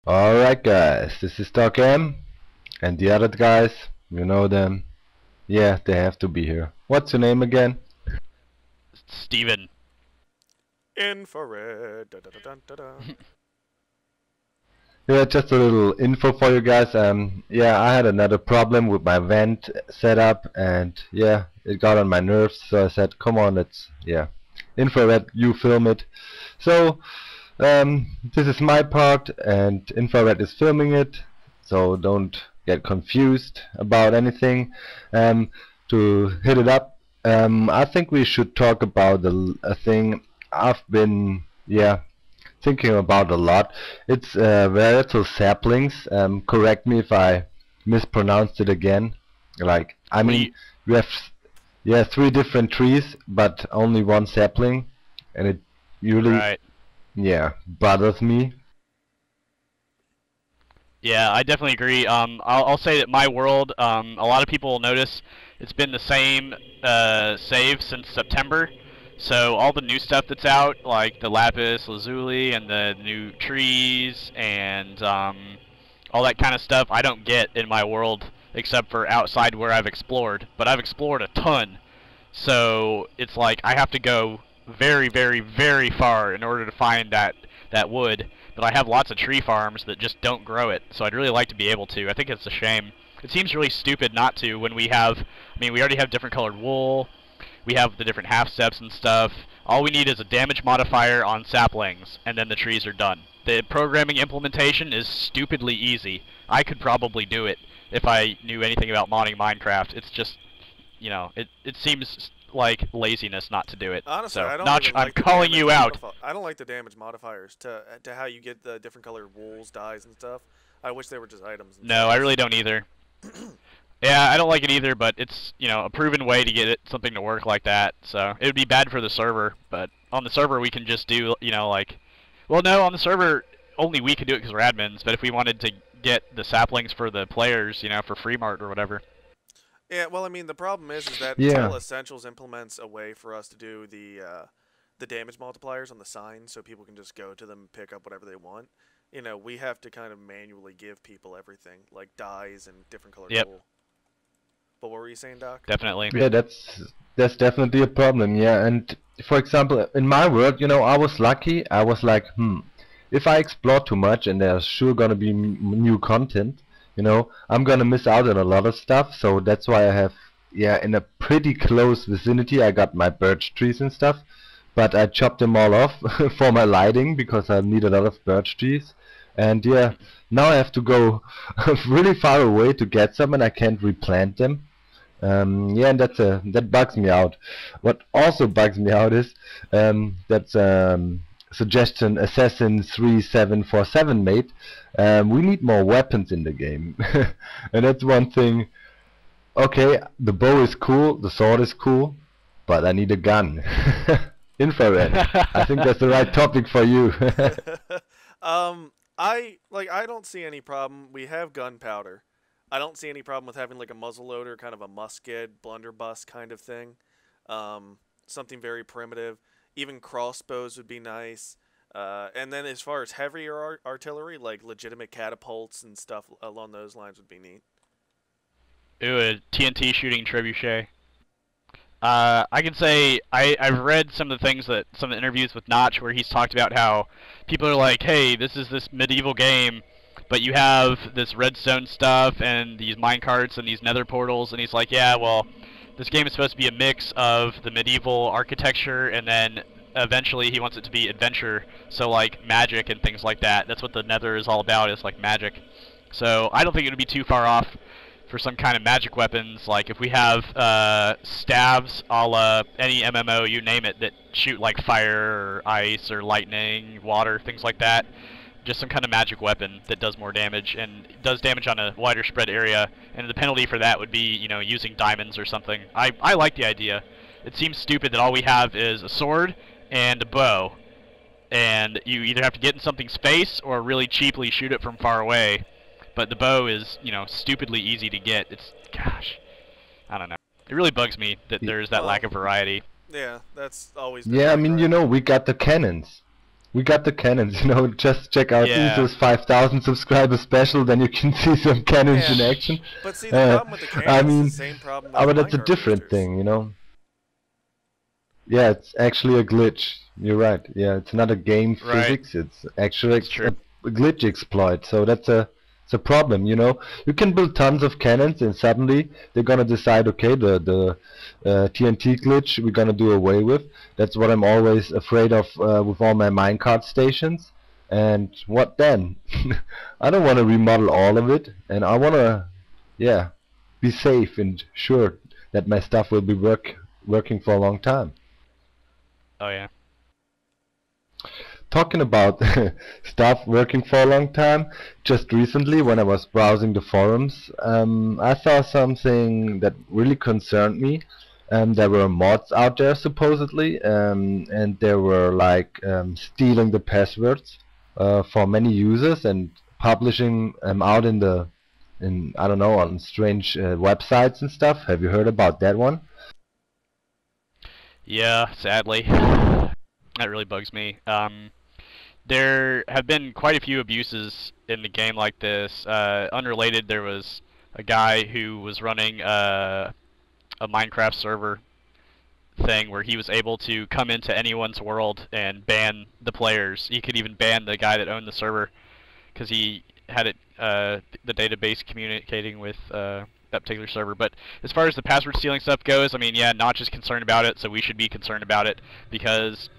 Alright guys, this is Docm, and the other guys, you know them. Yeah, they have to be here. What's your name again? Steven. Infrared. Da, da, da, da, da. Yeah, just a little info for you guys. Yeah, I had another problem with my vent setup, and yeah, it got on my nerves. So I said, come on, infrared, you film it. So, this is my part, and infrared is filming it. So don't get confused about anything. To hit it up, I think we should talk about a thing I've been, thinking about a lot. It's varietal saplings. Correct me if I mispronounced it again. Like, I mean, we have three different trees, but only one sapling, and it usually bothers me. Yeah, I definitely agree. I'll say that my world, a lot of people will notice it's been the same save since September. So all the new stuff that's out, like the lapis lazuli and the new trees and all that kind of stuff, I don't get in my world except for outside where I've explored. But I've explored a ton, so it's like I have to go very, very, very far in order to find that wood. But I have lots of tree farms that just don't grow it, so I'd really like to be able to. I think it's a shame. It seems really stupid not to when we have, I mean, we already have different colored wool, we have the different half steps and stuff. All we need is a damage modifier on saplings, and then the trees are done. The programming implementation is stupidly easy. I could probably do it if I knew anything about modding Minecraft. It's just, you know, it seems like laziness not to do it. Honestly, so, I don't Notch, even I'm like the calling you out. I don't like the damage modifiers to how you get the different colored wools, dyes, and stuff. I wish they were just items. No, I really don't either. Yeah, I don't like it either, but it's, you know, a proven way to get something to work like that. So it would be bad for the server, but on the server we can just do, you know, like, well, no, on the server only we can do it because we're admins. But if we wanted to get the saplings for the players, you know, for free mart or whatever. Yeah, well, I mean, the problem is that until Essentials implements a way for us to do the damage multipliers on the signs, so people can just go to them and pick up whatever they want. You know, we have to kind of manually give people everything, like dyes and different colored wool. But what were you saying, Doc? Definitely. Yeah, that's definitely a problem. Yeah, and for example, in my world, you know, I was lucky. I was like, if I explore too much, and there's sure gonna be new content, you know, I'm gonna miss out on a lot of stuff. So that's why I have, in a pretty close vicinity, I got my birch trees and stuff. But I chopped them all off for my lighting because I need a lot of birch trees. And yeah, now I have to go really far away to get some, and I can't replant them. Yeah, and that bugs me out. What also bugs me out is that's suggestion Assassin3747 made. We need more weapons in the game, and that's one thing. Okay, the bow is cool, the sword is cool, but I need a gun. Infrared. I think that's the right topic for you. I don't see any problem. We have gunpowder. I don't see any problem with having like a muzzleloader, kind of a musket, blunderbuss kind of thing. Something very primitive. Even crossbows would be nice. And then as far as heavier artillery, like legitimate catapults and stuff along those lines would be neat. Ooh, a T.n.t shooting trebuchet. I can say I've read some of the things that some of the interviews with Notch where he's talked about how people are like, hey, this is this medieval game, but you have this redstone stuff and these minecarts and these nether portals, and he's like, yeah, well, this game is supposed to be a mix of the medieval architecture and then eventually he wants it to be adventure, so like magic and things like that. That's what the nether is all about, is like magic. So I don't think it would be too far off for some kind of magic weapons, like if we have staves a la any MMO, you name it, that shoot like fire or ice or lightning, water, things like that. Just some kind of magic weapon that does more damage and does damage on a wider spread area, and the penalty for that would be, you know, using diamonds or something. I like the idea. It seems stupid that all we have is a sword and a bow, and you either have to get in something's face or really cheaply shoot it from far away. But the bow is, you know, stupidly easy to get. It's, gosh, I don't know. It really bugs me that there's that lack of variety. Yeah, that's always been I mean, you know, we got the cannons. We got the cannons, you know, just check out Yeah. Misas 5000 subscriber special, then you can see some cannons Yeah, in action. but see, the Uh, problem with the I cannons is the mean, same problem with the but that's a minecart different boosters. thing, you know. Yeah, it's actually a glitch. You're right. Yeah, it's not a game Right. physics. It's actually It's true. a glitch exploit. So that's it's a problem. You know, you can build tons of cannons, and suddenly they're gonna decide, okay, the T.n.t glitch we're gonna do away with. That's what I'm always afraid of with all my minecart stations. And what then? I don't want to remodel all of it, and I want to, yeah, be safe and sure that my stuff will be working for a long time. Oh yeah. Talking about stuff working for a long time, just recently when I was browsing the forums, I saw something that really concerned me. There were mods out there supposedly, and they were like stealing the passwords for many users and publishing them out in I don't know, on strange websites and stuff. Have you heard about that one? Yeah, sadly. That really bugs me. There have been quite a few abuses in the game like this. Unrelated, there was a guy who was running a Minecraft server thing where he was able to come into anyone's world and ban the players. He could even ban the guy that owned the server because he had it the database communicating with that particular server. But as far as the password stealing stuff goes, I mean, yeah, Notch is concerned about it, so we should be concerned about it because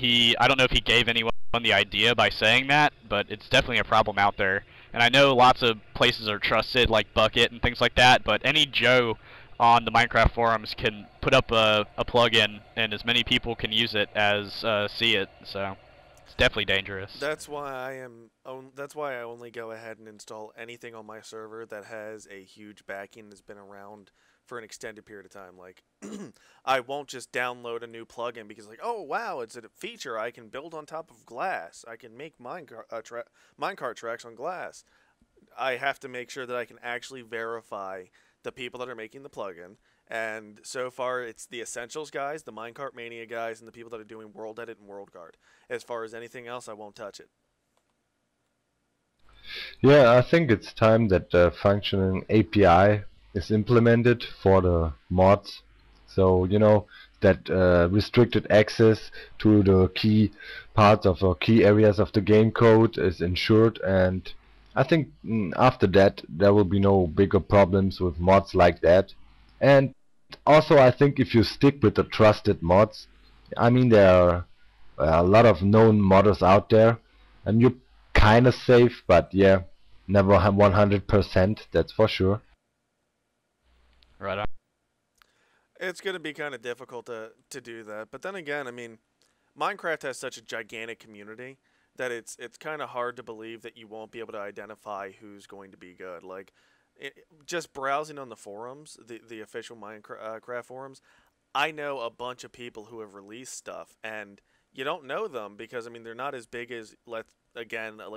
I don't know if he gave anyone the idea by saying that, but it's definitely a problem out there. And I know lots of places are trusted, like Bucket and things like that, but any Joe on the Minecraft forums can put up a plugin, and as many people can use it as see it. So it's definitely dangerous. That's why I only go ahead and install anything on my server that has a huge backing and has been around for an extended period of time. Like, I won't just download a new plugin because, like, oh wow, it's a feature I can build on top of glass. I can make minecart tracks on glass. I have to make sure that I can actually verify the people that are making the plugin. And so far, it's the Essentials guys, the Minecart Mania guys, and the people that are doing World Edit and World Guard. As far as anything else, I won't touch it. Yeah, I think it's time that the functioning API is implemented for the mods. So, you know, that restricted access to the key parts of or key areas of the game code is ensured, and I think after that there will be no bigger problems with mods like that. And also I think if you stick with the trusted mods, I mean there are a lot of known modders out there, and you're kinda safe, but yeah, never 100%, that's for sure. Right on. It's going to be kind of difficult to do that. But then again, I mean, Minecraft has such a gigantic community that it's kind of hard to believe that you won't be able to identify who's going to be good. Like, just browsing on the forums, the official Minecraft forums, I know a bunch of people who have released stuff, and you don't know them because I mean they're not as big as like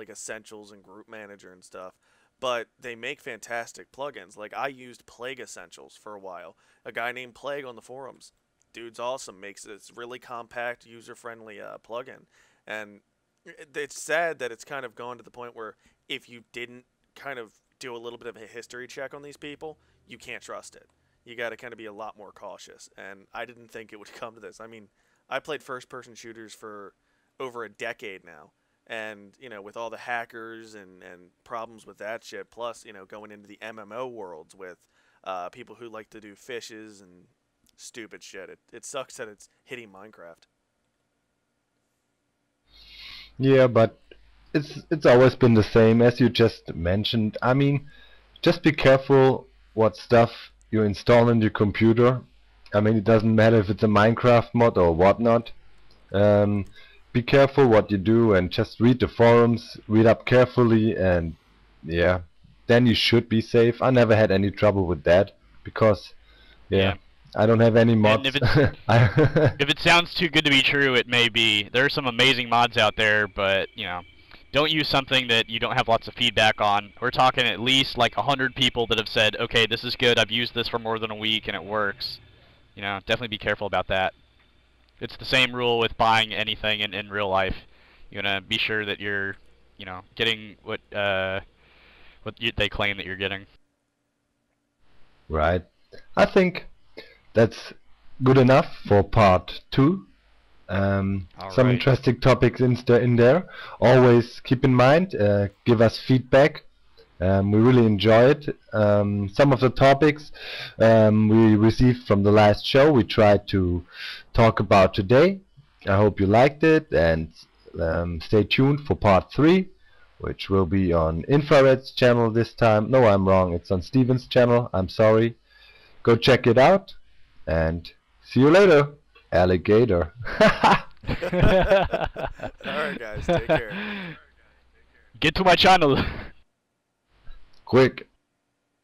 Essentials and Group Manager and stuff, but they make fantastic plugins. Like I used Plague Essentials for a while. A guy named Plague on the forums, dude's awesome. Makes this really compact, user-friendly plugin, and it's sad that it's kind of gone to the point where if you didn't kind of do a little bit of a history check on these people, you can't trust it. You got to kind of be a lot more cautious. And I didn't think it would come to this. I mean, I played first person shooters for over a decade now. And, you know, with all the hackers and problems with that shit, plus, you know, going into the MMO worlds with people who like to do fishes and stupid shit, it sucks that it's hitting Minecraft. Yeah, but it's always been the same as you just mentioned. I mean, just be careful what stuff you install in your computer. I mean, it doesn't matter if it's a Minecraft mod or whatnot. Um, be careful what you do and just read the forums, read up carefully, and yeah, then you should be safe. I never had any trouble with that because yeah, Yeah. I don't have any And mods. I if it sounds too good to be true, it may be. There are some amazing mods out there, but you know, don't use something that you don't have lots of feedback on. We're talking at least like 100 people that have said, okay, this is good. I've used this for more than a week and it works. You know, definitely be careful about that. It's the same rule with buying anything in real life. You wanna be sure that you're, getting what they claim that you're getting. Right. I think that's good enough for part 2. Some Alright. interesting topics in there. Always keep in mind, give us feedback. We really enjoy it. Some of the topics we received from the last show we tried to talk about today. I hope you liked it, and stay tuned for part 3, which will be on Infrared's channel this time. No, I'm wrong. It's on Steven's channel. I'm sorry. Go check it out, and see you later, alligator. Alright, guys, take care. Get to my channel. Quick.